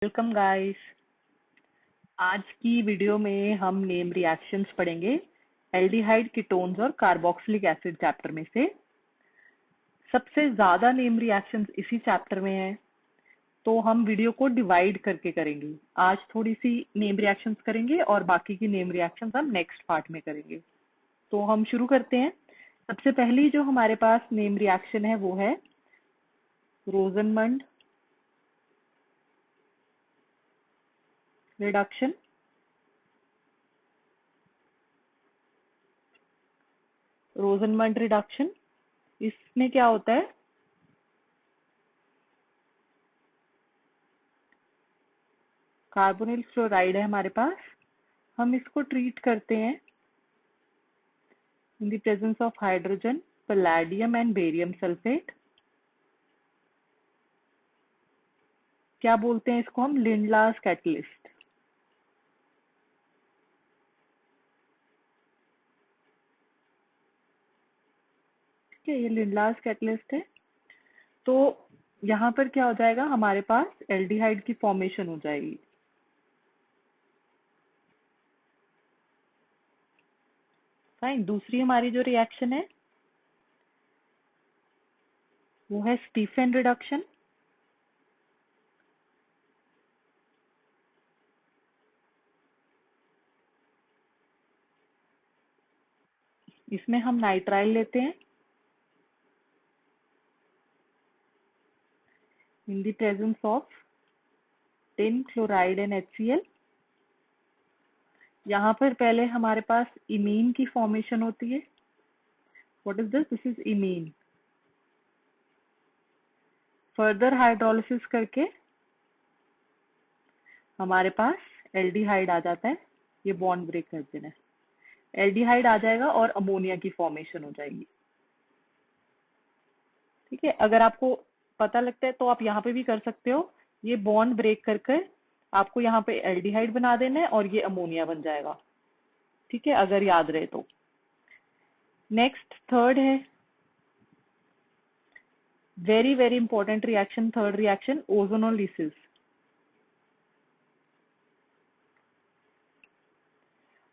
Welcome guys. आज की video में हम नेम रिएक्शंस पढ़ेंगे एल्डिहाइड कीटोन्स और कार्बोक्सिलिक एसिड चैप्टर में से। सबसे ज्यादा नेम रिएक्शंस इसी चैप्टर में है, तो हम वीडियो को डिवाइड करके करेंगे। आज थोड़ी सी नेम रिएक्शंस करेंगे और बाकी की नेम रिएक्शंस हम नेक्स्ट पार्ट में करेंगे। तो हम शुरू करते हैं। सबसे पहली जो हमारे पास नेम रिएक्शन है वो है रोजनमंड रिडक्शन। रोजनमंड रिडक्शन, इसमें क्या होता है, कार्बोनिल फ्लोराइड है हमारे पास। हम इसको ट्रीट करते हैं इन the presence of hydrogen, palladium and barium sulphate. क्या बोलते हैं इसको हम? लिंडलास कैटलिस्ट। ठीक है, ये लिंडलास कैटलिस्ट है। तो यहाँ पर क्या हो जाएगा, हमारे पास एल्डिहाइड की फॉर्मेशन हो जाएगी। फाइन। दूसरी हमारी जो रिएक्शन है वो है स्टीफन रिडक्शन। इसमें हम नाइट्राइल लेते हैं इन the presence of tin chloride and HCl। यहाँ पर पहले हमारे पास इमीन की फॉर्मेशन होती है। What is this? This is imine. Further hydrolysis करके हमारे पास एल्डिहाइड आ जाता है। ये बॉन्ड ब्रेक कर देना है, एल्डिहाइड आ जाएगा और अमोनिया की फॉर्मेशन हो जाएगी। ठीक है, अगर आपको पता लगता है तो आप यहाँ पे भी कर सकते हो। ये बॉन्ड ब्रेक कर कर आपको यहाँ पे एल्डिहाइड बना देना है और ये अमोनिया बन जाएगा। ठीक है, अगर याद रहे तो। नेक्स्ट थर्ड है, very very important reaction, third reaction ozonolysis.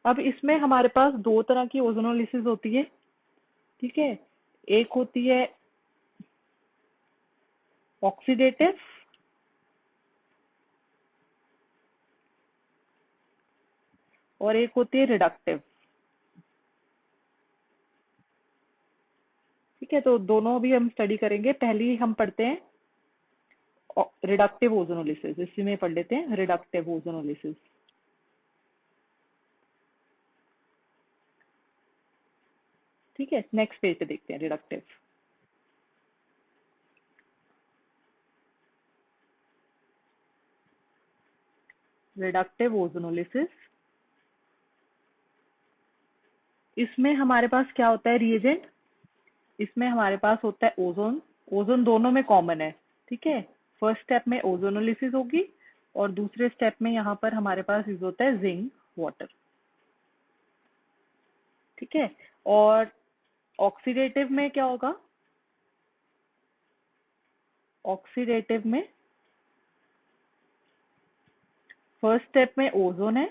अब इसमें हमारे पास दो तरह की ओजोनोलिसिस होती है। ठीक है, एक होती है ऑक्सीडेटिव और एक होती है रिडक्टिव। ठीक है, तो दोनों भी हम स्टडी करेंगे। पहली हम पढ़ते हैं रिडक्टिव ओजोनोलिसिस। इसी में पढ़ लेते हैं रिडक्टिव ओजोनोलिसिस। ठीक है, नेक्स्ट पेज पे देखते हैं रिडक्टिव। रिडक्टिव ओजोनोलिसिस, इसमें हमारे पास क्या होता है रिएजेंट? इसमें हमारे पास होता है ओजोन। ओजोन दोनों में कॉमन है। ठीक है, फर्स्ट स्टेप में ओजोनोलिसिस होगी और दूसरे स्टेप में यहाँ पर हमारे पास यूज होता है जिंक वाटर। ठीक है, और ऑक्सीडेटिव में क्या होगा? ऑक्सीडेटिव में फर्स्ट स्टेप में ओजोन है,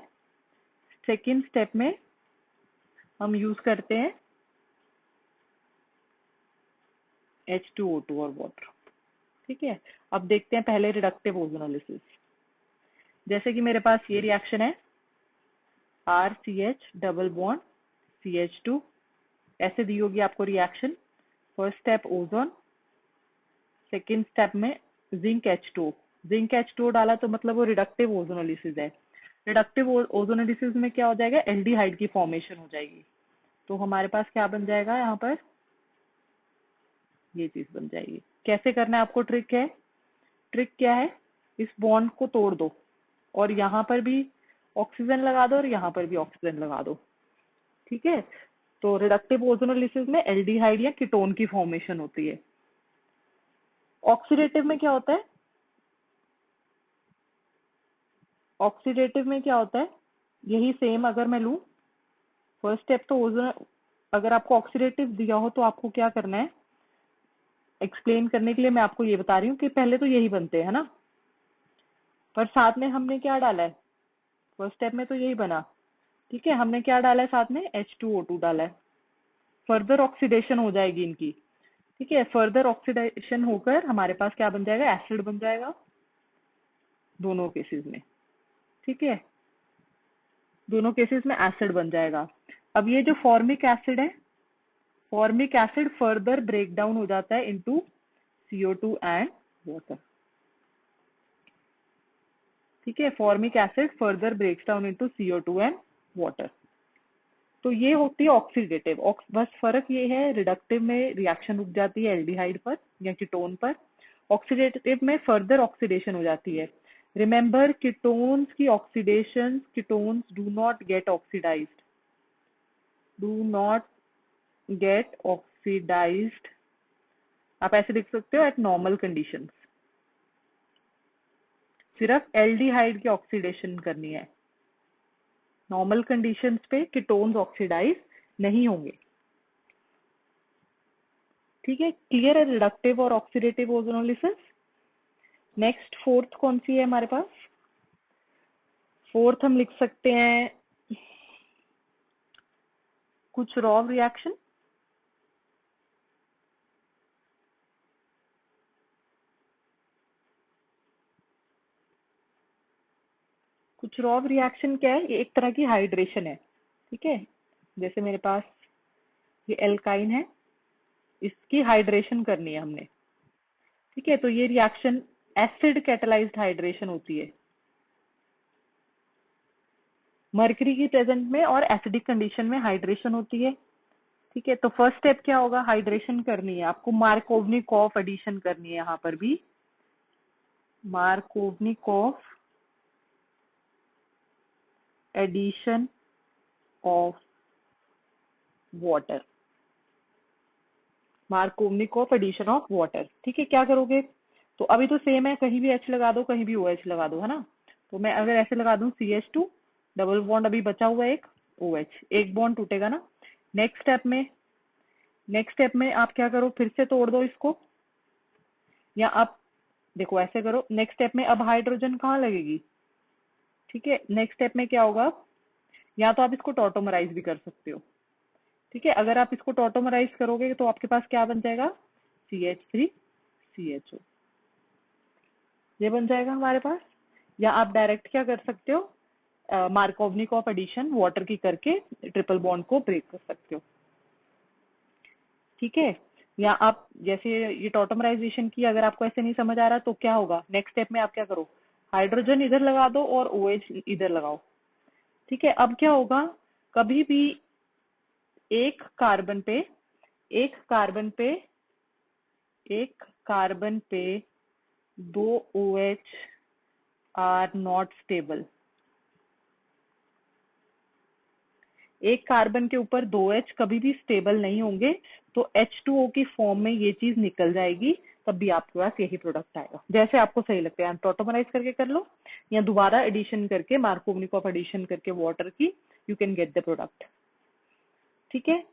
सेकेंड स्टेप में हम यूज करते हैं H2O2 और वाटर। ठीक है, अब देखते हैं पहले रिडक्टिव ओजोनोलिसिस। जैसे कि मेरे पास ये रिएक्शन है RCH डबल बॉन्ड CH2, ऐसे दी होगी आपको reaction. First step ozone, second step में जिंक H2O। जिंक H2O डाला तो मतलब वो रिडक्टिव ओजोनोलिसिस है। रिडक्टिव ओजोनोलिसिस में क्या हो जाएगा? एल्डिहाइड की फॉर्मेशन हो जाएगी। तो हमारे पास क्या बन जाएगा यहाँ पर? ये चीज बन जाएगी। कैसे करना है आपको? ट्रिक है। ट्रिक क्या है? इस बॉन्ड को तोड़ दो और यहाँ पर भी ऑक्सीजन लगा दो और यहाँ पर भी ऑक्सीजन लगा दो। ठीक है, तो रिडक्टिव ओजोनोलिसिस में एल्डिहाइड या कीटोन की फॉर्मेशन होती है। ऑक्सीडेटिव में क्या होता है? ऑक्सीडेटिव में क्या होता है? यही सेम अगर मैं लूं, फर्स्ट स्टेप तो ओजोन, अगर आपको ऑक्सीडेटिव दिया हो तो आपको क्या करना है, एक्सप्लेन करने के लिए मैं आपको ये बता रही हूँ कि पहले तो यही बनते हैं, है ना। पर साथ में हमने क्या डाला है, फर्स्ट स्टेप में तो यही बना, ठीक है। हमने क्या डाला है साथ में, H2O2 डाला है। फर्दर ऑक्सीडेशन हो जाएगी इनकी, ठीक है। फर्दर ऑक्सीडेशन होकर हमारे पास क्या बन जाएगा, एसिड बन जाएगा दोनों केसेस में, ठीक है। दोनों केसेस में एसिड बन जाएगा। अब ये जो फॉर्मिक एसिड है, formic acid further break down हो जाता है इनटू CO2 एंड वाटर, ठीक है। Formic acid further breaks down into CO2 and water. तो ये होती है ऑक्सीडेटिव। बस फर्क ये है, रिडक्टिव में रिएक्शन रुक जाती है एल्डिहाइड पर या कीटोन पर, ऑक्सीडेटिव में फर्दर ऑक्सीडेशन हो जाती है। रिमेंबर, कीटोन्स की oxidation, ketones do not get oxidised, do not get oxidised. आप ऐसे लिख सकते हो, एट नॉर्मल कंडीशंस। सिर्फ एल्डिहाइड की ऑक्सीडेशन करनी है, नॉर्मल कंडीशंस पे कीटोन्स ऑक्सीडाइज नहीं होंगे, ठीक है। क्लियर है रिडक्टिव और ऑक्सीडेटिव ओजोनोलिसिस। नेक्स्ट फोर्थ कौन सी है हमारे पास, फोर्थ हम लिख सकते हैं कुछ रॉ रिएक्शन। कुछ रॉ रिएक्शन क्या है, ये एक तरह की हाइड्रेशन है, ठीक है। जैसे मेरे पास ये एल्काइन है, इसकी हाइड्रेशन करनी है हमने, ठीक है। तो ये रिएक्शन एसिड कैटालाइज्ड हाइड्रेशन होती है, मर्करी की प्रेजेंट में और एसिडिक कंडीशन में हाइड्रेशन होती है, ठीक है। तो फर्स्ट स्टेप क्या होगा, हाइड्रेशन करनी है आपको, मार्कोवनिकॉफ एडिशन करनी है यहाँ पर भी, Markovnikov addition of water, Markovnikov addition of water, ठीक है। क्या करोगे, तो अभी तो सेम है, कहीं भी H लगा दो, कहीं भी OH लगा दो, है ना। तो मैं अगर ऐसे लगा दूं CH2, डबल बॉन्ड अभी बचा हुआ है एक, OH, एक बॉन्ड टूटेगा ना। नेक्स्ट स्टेप में आप क्या करो, फिर से तोड़ दो इसको, या आप देखो ऐसे करो, नेक्स्ट स्टेप में अब हाइड्रोजन कहाँ लगेगी, ठीक है। नेक्स्ट स्टेप में क्या होगा, या तो आप इसको टॉटोमराइज भी कर सकते हो, ठीक है। अगर आप इसको टॉटोमराइज करोगे तो आपके पास क्या बन जाएगा, CH3CHO, ये बन जाएगा हमारे पास। या आप डायरेक्ट क्या कर सकते हो, मार्कोवनिकॉफ एडिशन वाटर की करके ट्रिपल बॉन्ड को ब्रेक कर सकते हो, ठीक है। या आप जैसे ये टॉटोमराइजेशन की, अगर आपको ऐसे नहीं समझ आ रहा तो क्या होगा, नेक्स्ट स्टेप में आप क्या करो, हाइड्रोजन इधर लगा दो और OH इधर लगाओ, ठीक है। अब क्या होगा, कभी भी एक कार्बन पे एक कार्बन पे एक कार्बन पे दो OH आर नॉट स्टेबल, एक कार्बन के ऊपर दो H कभी भी स्टेबल नहीं होंगे। तो H2O की फॉर्म में ये चीज निकल जाएगी, तब भी आपके पास यही प्रोडक्ट आएगा, जैसे आपको सही लगता है। टॉटोमराइज करके कर लो, या दोबारा एडिशन करके, मार्कोवनिकॉफ एडिशन करके वाटर की, you can get the product, ठीक है।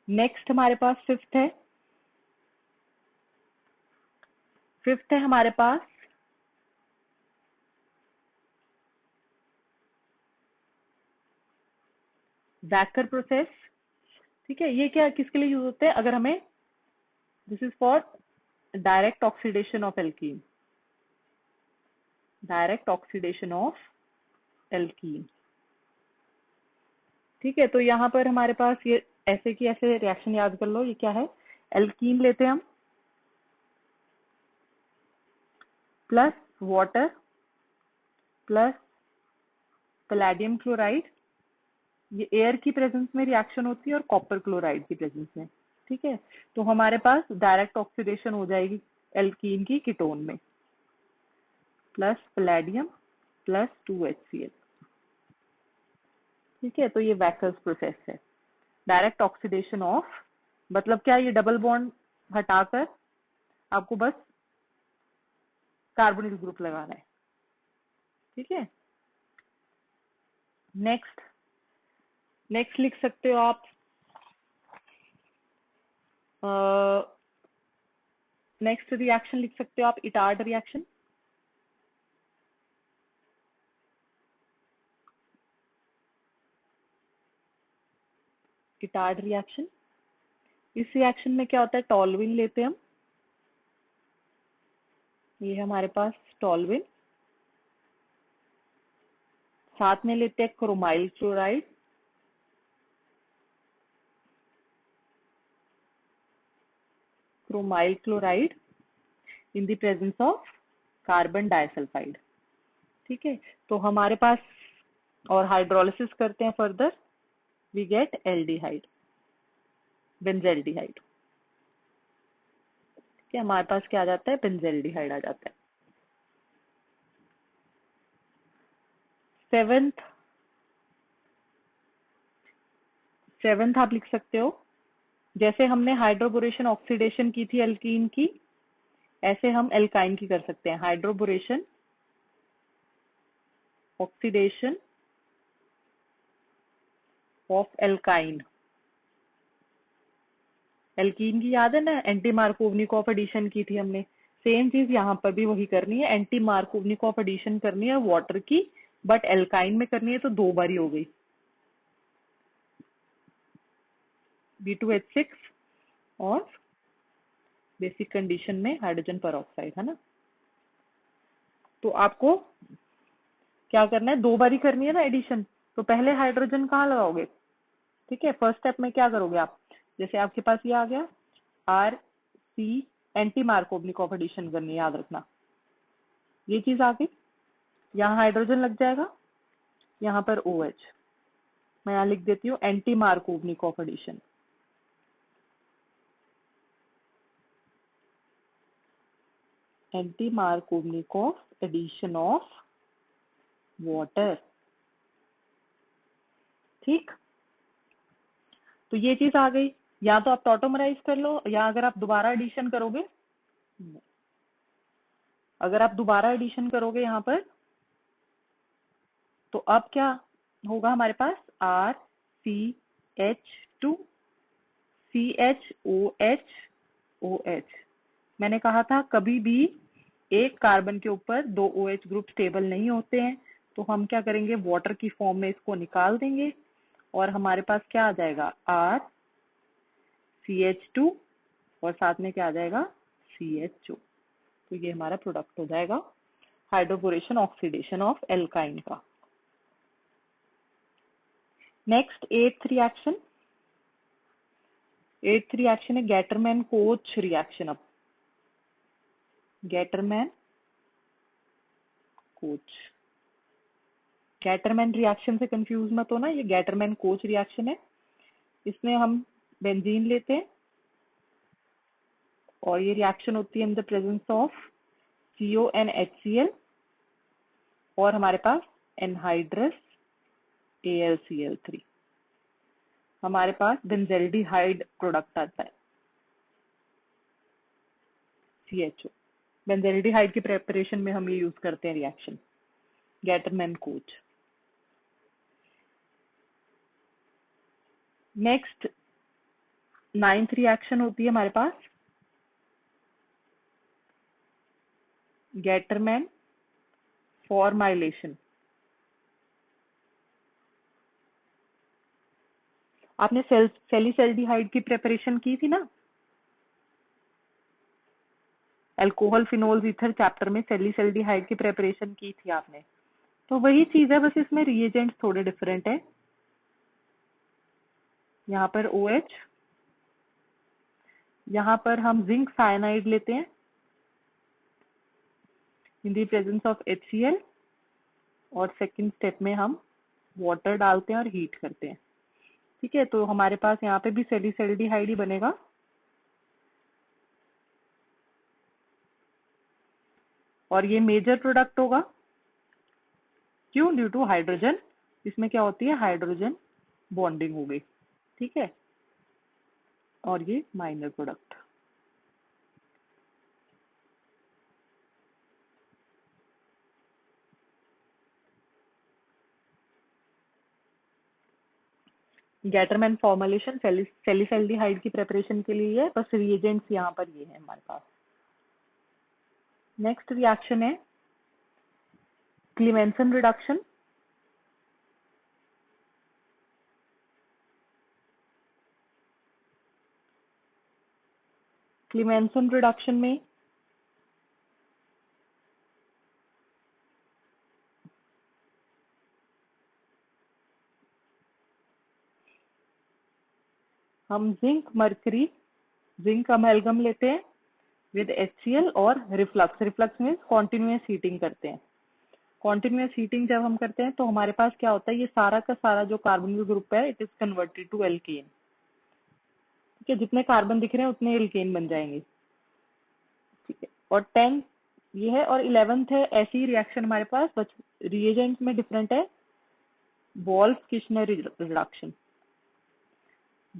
नेक्स्ट हमारे पास फिफ्थ है हमारे पास वैकर प्रोसेस, ठीक है। ये क्या किसके लिए यूज होते हैं, अगर हमें, this is for direct oxidation of alkene, direct oxidation of alkene, ठीक है। तो यहाँ पर हमारे पास ये ऐसे की ऐसे रिएक्शन याद कर लो, ये क्या है, एल्कीन लेते हैं हम, plus water plus palladium chloride, ये एयर की प्रेजेंस में रिएक्शन होती है और कॉपर क्लोराइड की प्रेजेंस में, ठीक है। तो हमारे पास डायरेक्ट ऑक्सीडेशन हो जाएगी एल्कीन की कीटोन में, प्लस पैलेडियम प्लस 2HCl, ठीक है। तो ये वैकर्स प्रोसेस है, डायरेक्ट ऑक्सीडेशन ऑफ, मतलब क्या, ये डबल बॉन्ड हटाकर आपको बस कार्बोनिल ग्रुप लगाना है, ठीक है। नेक्स्ट नेक्स्ट लिख सकते हो आप, नेक्स्ट रिएक्शन लिख सकते हो आप, इटार्ड रिएक्शन, इटार्ड रिएक्शन। इस रिएक्शन में क्या होता है, टॉल्यूइन लेते हैं हम, ये है हमारे पास टॉल्यूइन, साथ में लेते हैं chromyl chloride, in the presence of carbon disulphide. ठीक है, तो हमारे पास, और हाइड्रोलिसिस करते हैं further, we get aldehyde, benzaldehyde. ठीक है, हमारे पास क्या आ जाता है, बेंजेल्डिहाइड आ जाता है। सेवेंथ आप लिख सकते हो, जैसे हमने हाइड्रोबोरेशन ऑक्सीडेशन की थी एल्कीन की, ऐसे हम एल्काइन की कर सकते हैं। Hydroboration oxidation of alkyne, alkene की याद है ना, एंटी मार्कोवनिकॉफ एडिशन की थी हमने, सेम चीज यहाँ पर भी वही करनी है, एंटी मार्कोवनिकॉफ एडिशन करनी है वाटर की, बट एल्काइन में करनी है तो 2 बार ही हो गई, B2H6 और बेसिक कंडीशन में हाइड्रोजन परऑक्साइड, है ना। तो आपको क्या करना है, 2 बार ही करनी है ना एडिशन, तो पहले हाइड्रोजन कहाँ लगाओगे। ठीक है, फर्स्ट स्टेप में क्या करोगे आप, जैसे आपके पास ये आ गया RC, एंटी मार्कोवनिकॉफ एडिशन करनी है, याद रखना ये चीज आ गई, यहाँ हाइड्रोजन लग जाएगा, यहाँ पर OH, मैं यहाँ लिख देती हूँ anti Markovnikov addition. Anti Markovnikov addition of water. ठीक, तो ये चीज आ गई, या तो आप टॉटोमराइज कर लो, या अगर आप दोबारा एडिशन करोगे, अगर आप दोबारा एडिशन करोगे यहाँ पर, तो अब क्या होगा हमारे पास, RCH2 CHOH। मैंने कहा था कभी भी एक कार्बन के ऊपर 2 OH ग्रुप स्टेबल नहीं होते हैं, तो हम क्या करेंगे, वाटर की फॉर्म में इसको निकाल देंगे, और हमारे पास क्या आ जाएगा, RCH2 और साथ में क्या आ जाएगा, CHO। तो ये हमारा प्रोडक्ट हो जाएगा हाइड्रोबोरेशन ऑक्सीडेशन ऑफ एल्काइन का। नेक्स्ट एट्थ रिएक्शन है गैटरमैन कोच रिएक्शन। अब गैटरमैन कोच, गैटरमैन रिएक्शन से कंफ्यूज मत होना, ये गैटरमैन कोच रिएक्शन है। इसमें हम बेंजीन लेते हैं, और ये रिएक्शन होती है इन द प्रेजेंस ऑफ CONHCl, और हमारे पास एनहाइड्रस AlCl3, हमारे पास बेंजेल्डिहाइड प्रोडक्ट आता है CHO। बेंजेल्डिहाइड की प्रेपरेशन में हम ये यूज करते हैं reaction, Gattermann coach. Next 9th reaction होती है हमारे पास गैटरमैन फॉर्माइलेशन। आपने सैलिसैल्डिहाइड की प्रेपरेशन की थी ना, अल्कोहल फिनोल्स ईथर चैप्टर में सैलिसैल्डिहाइड की प्रेपरेशन की थी आपने, तो वही चीज है, बस इसमें रिएजेंट्स थोड़े डिफरेंट है। यहाँ पर OH, यहाँ पर हम जिंक साइनाइड लेते हैं इन द प्रेजेंस ऑफ HCl, और सेकंड स्टेप में हम वाटर डालते हैं और हीट करते हैं। ठीक है, तो हमारे पास यहाँ पे भी सैलिसैल्डिहाइड ही बनेगा, और ये मेजर प्रोडक्ट होगा, क्यों, ड्यू टू हाइड्रोजन, इसमें क्या होती है, हाइड्रोजन बॉन्डिंग हो गई। ठीक है, और ये माइनर प्रोडक्ट। गैटरमैन फॉर्मुलेशन सैलिसैल्डिहाइड की प्रेपरेशन के लिए है, बस रिएजेंट्स यहाँ पर ये है हमारे पास। नेक्स्ट रिएक्शन है क्लीमेंसन रिडक्शन। क्लीमेंसन रिडक्शन में हम जिंक अमेलगम लेते हैं विद HCl और रिफ्लक्स मीन्स कॉन्टिन्यूस हीटिंग करते हैं। कॉन्टिन्यूस हीटिंग जब हम करते हैं तो हमारे पास क्या होता है, ये सारा का सारा जो कार्बन ग्रुप है it is converted to alkane. ठीक है, जितने कार्बन दिख रहे हैं उतने एल्केन बन जाएंगे। ठीक है, और 10 ये है और 11th है ऐसी रिएक्शन हमारे पास, बस रिएजेंट में डिफरेंट है। Wolff Kishner reduction,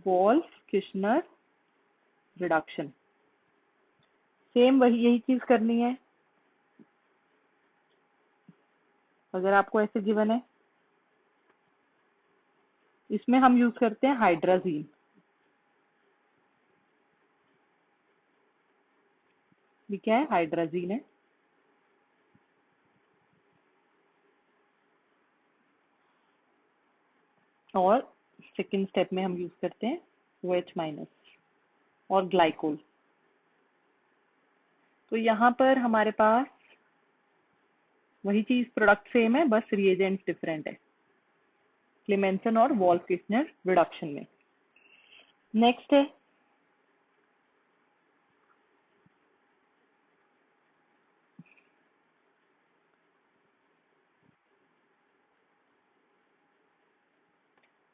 Wolff Kishner reduction same वही यही चीज करनी है। अगर आपको ऐसे गिवन है, इसमें हम यूज करते हैं हाइड्राजीन। ये क्या है, हाइड्राजीन है। और सेकेंड स्टेप में हम यूज करते हैं OH माइनस और ग्लाइकोल। तो यहाँ पर हमारे पास वही चीज, प्रोडक्ट सेम है, बस रिएजेंट डिफरेंट है क्लेमेंसन और वोल्फ किश्नर रिडक्शन में। नेक्स्ट है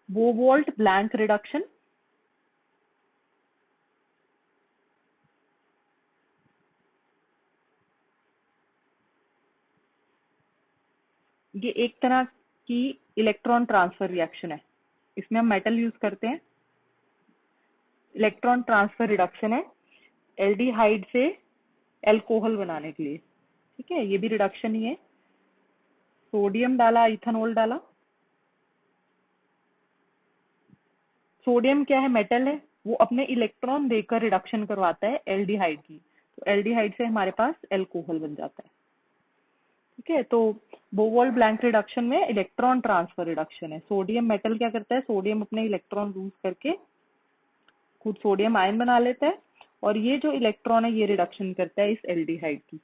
बोवोल्ट ब्लैंक रिडक्शन। ये एक तरह की इलेक्ट्रॉन ट्रांसफर रिएक्शन है, इसमें हम मेटल यूज करते हैं। इलेक्ट्रॉन ट्रांसफर रिडक्शन है एल्डिहाइड से एल्कोहल बनाने के लिए। ठीक है, ये भी रिडक्शन ही है। सोडियम डाला, इथेनॉल डाला। सोडियम क्या है, मेटल है, वो अपने इलेक्ट्रॉन देकर रिडक्शन करवाता है एल्डिहाइड की, तो एल्डिहाइड से हमारे पास एल्कोहल बन जाता है। ठीक है, तो बोवोल्ट ब्लैंक रिडक्शन में इलेक्ट्रॉन ट्रांसफर रिडक्शन है। सोडियम मेटल क्या करता है, सोडियम अपने इलेक्ट्रॉन लूज करके खुद सोडियम आयन बना लेता है, और ये जो इलेक्ट्रॉन है ये रिडक्शन करता है इस एल्डिहाइड की।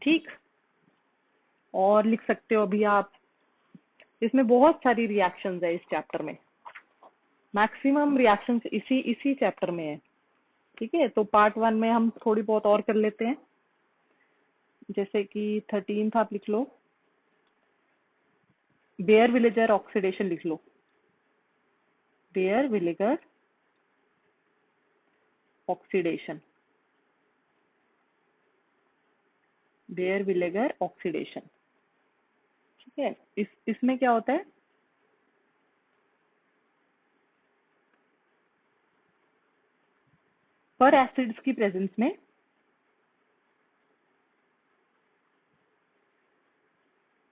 ठीक, और लिख सकते हो अभी आप, इसमें बहुत सारी रिएक्शंस है इस चैप्टर में, मैक्सिमम रिएक्शंस इसी इसी चैप्टर में है। ठीक है, तो पार्ट 1 में हम थोड़ी बहुत और कर लेते हैं, जैसे कि 13th आप लिख लो, बेयर विलेगर ऑक्सीडेशन लिख लो, बेयर विलेगर ऑक्सीडेशन, बेयर विलेगर ऑक्सीडेशन। ठीक है, इसमें क्या होता है, पर एसिड्स की प्रेजेंस में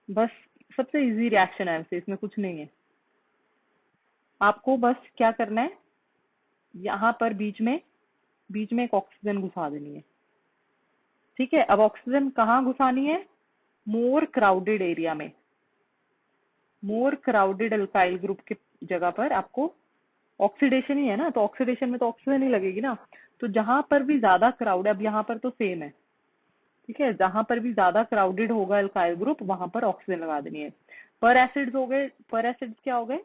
बस सबसे इजी रिएक्शन है वैसे, इसमें कुछ नहीं है। आपको बस क्या करना है, यहाँ पर बीच में एक ऑक्सीजन घुसा देनी है। ठीक है, अब ऑक्सीजन कहाँ घुसानी है, मोर क्राउडेड एरिया में, मोर क्राउडेड अल्काइल ग्रुप के जगह पर आपको, ऑक्सीडेशन ही है ना, तो ऑक्सीडेशन में तो ऑक्सीजन ही लगेगी ना, तो जहां पर भी ज्यादा क्राउड है, अब यहाँ पर तो सेम है। ठीक है, जहां पर भी ज्यादा क्राउडेड होगा अल्काइल ग्रुप वहां पर ऑक्सीजन लगा देनी है। पर एसिड्स हो गए, पर एसिड्स क्या हो गए,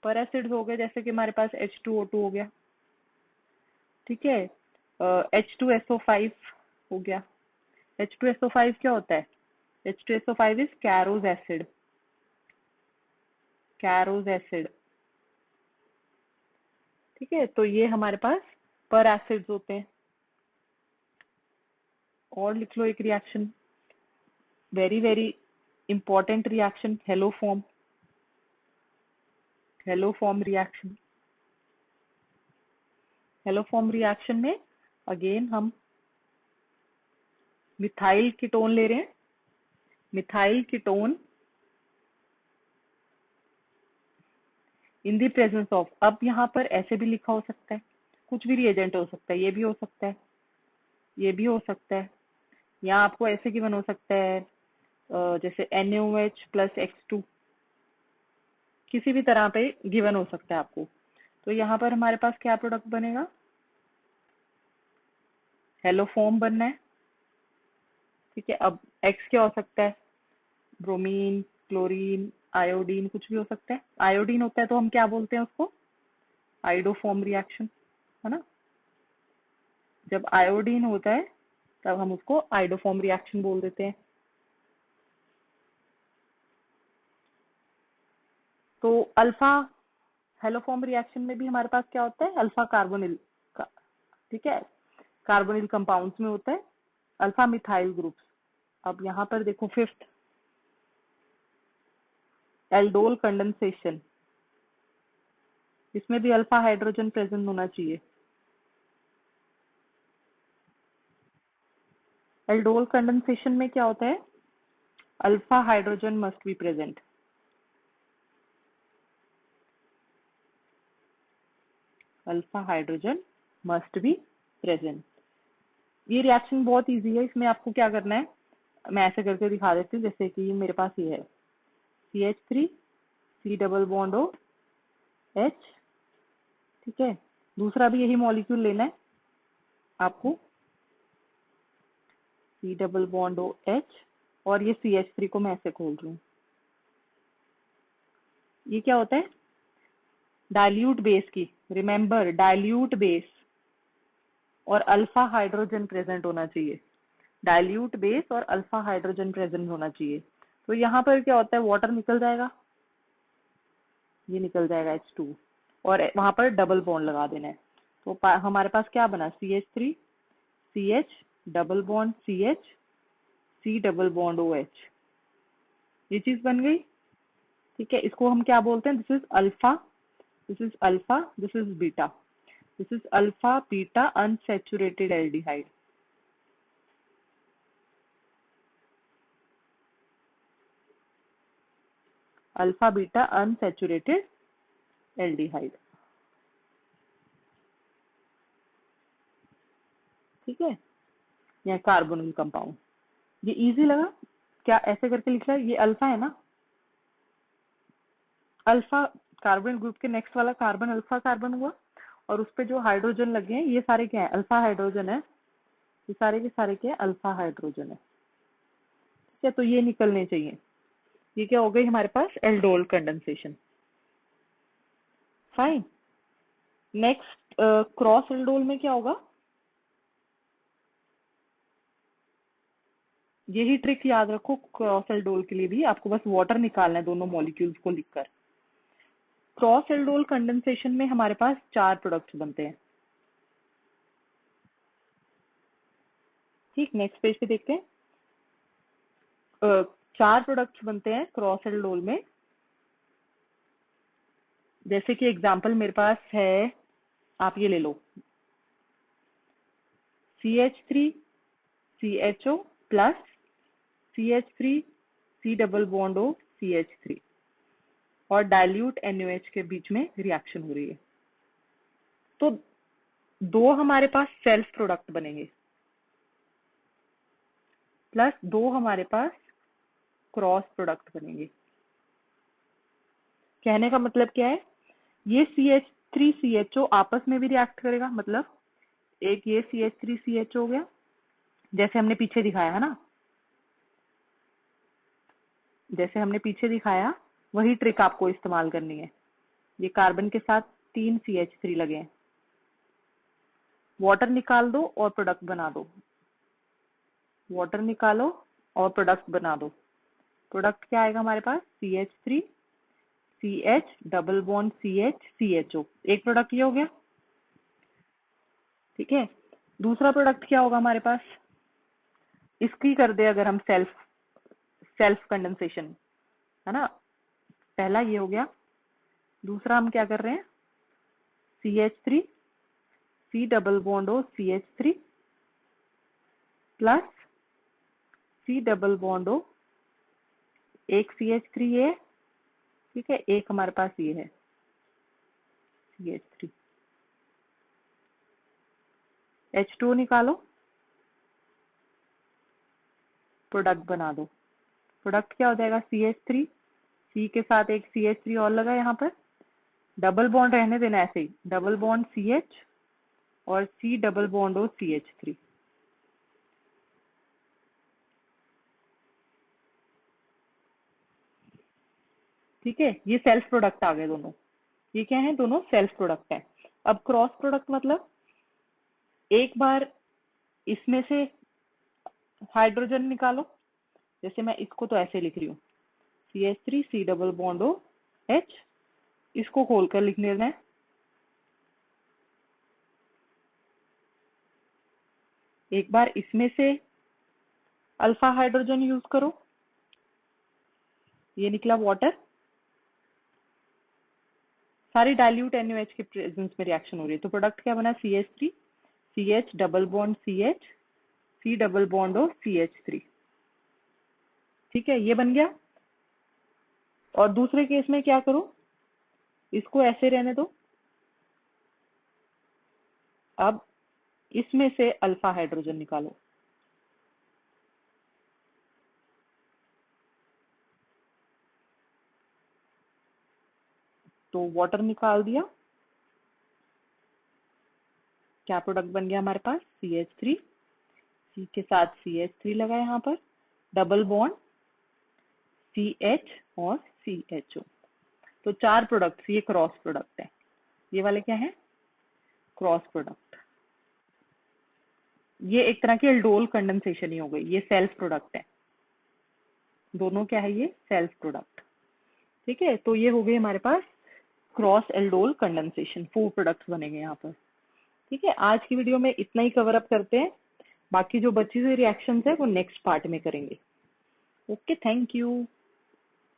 पर एसिड्स हो गए जैसे कि हमारे पास H2O2 हो गया। ठीक है, H2SO5 हो गया। H2SO5 क्या होता है, H2SO5 इज कैरोज एसिड, कैरोज एसिड। ठीक है, तो ये हमारे पास पर एसिड्स होते हैं। और लिख लो एक reaction, very very important reaction, haloform, haloform reaction. Haloform reaction में अगेन हम मिथाइल कीटोन ले रहे हैं, methyl ketone in the presence of, अब यहाँ पर ऐसे भी लिखा हो सकता है, कुछ भी रिएजेंट हो सकता है, ये भी हो सकता है, ये भी हो सकता है, या आपको ऐसे गिवन हो सकता है जैसे NaOH plus X2, किसी भी तरह पे गिवन हो सकता है आपको। तो यहाँ पर हमारे पास क्या प्रोडक्ट बनेगा, हेलोफॉर्म बनना है। ठीक है, अब एक्स क्या हो सकता है, ब्रोमीन, क्लोरीन, आयोडीन, कुछ भी हो सकता है। आयोडीन होता है तो हम क्या बोलते हैं उसको, आइडोफॉर्म रिएक्शन, है ना। जब आयोडीन होता है तब हम उसको आइडोफॉर्म रिएक्शन बोल देते हैं। तो अल्फा हेलोफॉर्म रिएक्शन में भी हमारे पास क्या होता है, अल्फा कार्बोनिल का, ठीक है, कार्बोनिल कंपाउंड्स में होता है अल्फा मिथाइल ग्रुप्स। अब यहाँ पर देखो फिफ्थ, एल्डोल कंडेंसेशन, इसमें भी अल्फा हाइड्रोजन प्रेजेंट होना चाहिए। एल्डोल कंडेंसेशन में क्या होता है, alpha hydrogen must be present. Alpha hydrogen must be present. ये रिएक्शन बहुत इजी है, इसमें आपको क्या करना है, मैं ऐसे करके दिखा देती हूँ। जैसे कि मेरे पास ये है CH3 C double bond O H, ठीक है। दूसरा भी यही मॉलिक्यूल लेना है आपको, C double bond O H, और ये CH3 को मैं ऐसे खोल रही हूँ। ये क्या होता है, डाइल्यूट बेस की, रिमेम्बर डाइल्यूट बेस और अल्फा हाइड्रोजन प्रेजेंट होना चाहिए। डाइल्यूट बेस और अल्फा हाइड्रोजन प्रेजेंट होना चाहिए। तो यहाँ पर क्या होता है, वाटर निकल जाएगा, ये निकल जाएगा H2, और वहां पर डबल बॉन्ड लगा देना है। तो हमारे पास क्या बना, CH3 CH double bond CH C double bond OH, ये चीज बन गई। ठीक है, इसको हम क्या बोलते हैं, this is alpha, this is alpha, this is beta, this is alpha beta unsaturated aldehyde. Alpha beta unsaturated aldehyde, ठीक है, या कार्बोनिल कंपाउंड। ये इजी लगा क्या, ऐसे करके लिख रहा है, ये अल्फा है ना, अल्फा कार्बन ग्रुप के नेक्स्ट वाला कार्बन अल्फा कार्बन हुआ, और उस पे जो हाइड्रोजन लगे हैं ये सारे क्या है, अल्फा हाइड्रोजन है, ये सारे के सारे क्या है, अल्फा हाइड्रोजन है। ठीक है, तो ये निकलने चाहिए। ये क्या हो गई हमारे पास, aldol condensation. Fine. Next cross aldol में क्या होगा, यही ट्रिक याद रखो, क्रॉस एल्डोल के लिए भी आपको बस वाटर निकालना है दोनों मॉलिक्यूल्स को लिखकर। क्रॉस एल्डोल कंडेंसेशन में हमारे पास 4 प्रोडक्ट्स बनते हैं। ठीक, नेक्स्ट पेज पे देखते हैं। 4 प्रोडक्ट्स बनते हैं क्रॉस एल्डोल में। जैसे कि एग्जांपल मेरे पास है, आप ये ले लो, CH3 CHO plus CH3 C double bond O CH3, और डाइल्यूट NaOH के बीच में रिएक्शन हो रही है। तो 2 हमारे पास सेल्फ प्रोडक्ट बनेंगे, प्लस 2 हमारे पास क्रॉस प्रोडक्ट बनेंगे। कहने का मतलब क्या है, ये CH3 CHO आपस में भी रिएक्ट करेगा, मतलब एक ये CH3 CHO हो गया, जैसे हमने पीछे दिखाया है ना, जैसे हमने पीछे दिखाया वही ट्रिक आपको इस्तेमाल करनी है। ये कार्बन के साथ 3 CH3 लगे हैं, वाटर निकाल दो और प्रोडक्ट बना दो, वाटर निकालो और प्रोडक्ट बना दो। प्रोडक्ट क्या आएगा हमारे पास, CH3 CH double bond CH CHO, एक प्रोडक्ट ये हो गया। ठीक है, दूसरा प्रोडक्ट क्या होगा हमारे पास, इसकी कर दे अगर हम सेल्फ सेल्फ कंडेंसेशन, है ना, पहला ये हो गया। दूसरा हम क्या कर रहे हैं, CH3 C double bond O CH3 plus C double bond O, एक CH3 ये, ठीक है, एक हमारे पास ये है CH3, H2O निकालो, प्रोडक्ट बना दो। प्रोडक्ट क्या हो जाएगा, CH3, C के साथ एक CH3 और लगा यहाँ पर, डबल बॉन्ड रहने देना ऐसे ही, डबल बॉन्ड CH और C डबल बॉन्ड हो CH3। ठीक है, ये सेल्फ प्रोडक्ट आ गए दोनों। ये क्या है, दोनों सेल्फ प्रोडक्ट है। अब क्रॉस प्रोडक्ट मतलब एक बार इसमें से हाइड्रोजन निकालो। जैसे मैं इसको तो ऐसे लिख रही हूँ, CH3 C डबल बॉन्ड हो H, इसको खोलकर लिख लेना है। एक बार इसमें से अल्फा हाइड्रोजन यूज करो, ये निकला वाटर। सारी डाइल्यूट NaOH के प्रेजेंस में रिएक्शन हो रही है, तो प्रोडक्ट क्या बना, CH3 CH double bond CH C double bond हो CH3। ठीक है, ये बन गया। और दूसरे केस में क्या करो, इसको ऐसे रहने दो। अब इसमें से अल्फा हाइड्रोजन निकालो। तो वाटर निकाल दिया, क्या प्रोडक्ट बन गया हमारे पास, CH3, C के साथ CH3 लगा यहाँ पर, डबल बॉन्ड CH और CHO। तो 4 प्रोडक्ट्स, ये क्रॉस प्रोडक्ट है। ये वाले क्या है, क्रॉस प्रोडक्ट। ये एक तरह की एल्डोल कंडेंसेशन ही हो गई, ये सेल्फ प्रोडक्ट है। दोनों क्या है, ये सेल्फ प्रोडक्ट। ठीक है, तो ये हो गई हमारे पास क्रॉस एल्डोल कंडेंसेशन, 4 प्रोडक्ट्स बनेंगे यहाँ पर। ठीक है, आज की वीडियो में इतना ही कवर अप करते हैं, बाकी जो बची हुई रिएक्शंस है वो नेक्स्ट पार्ट में करेंगे। Okay, thank you.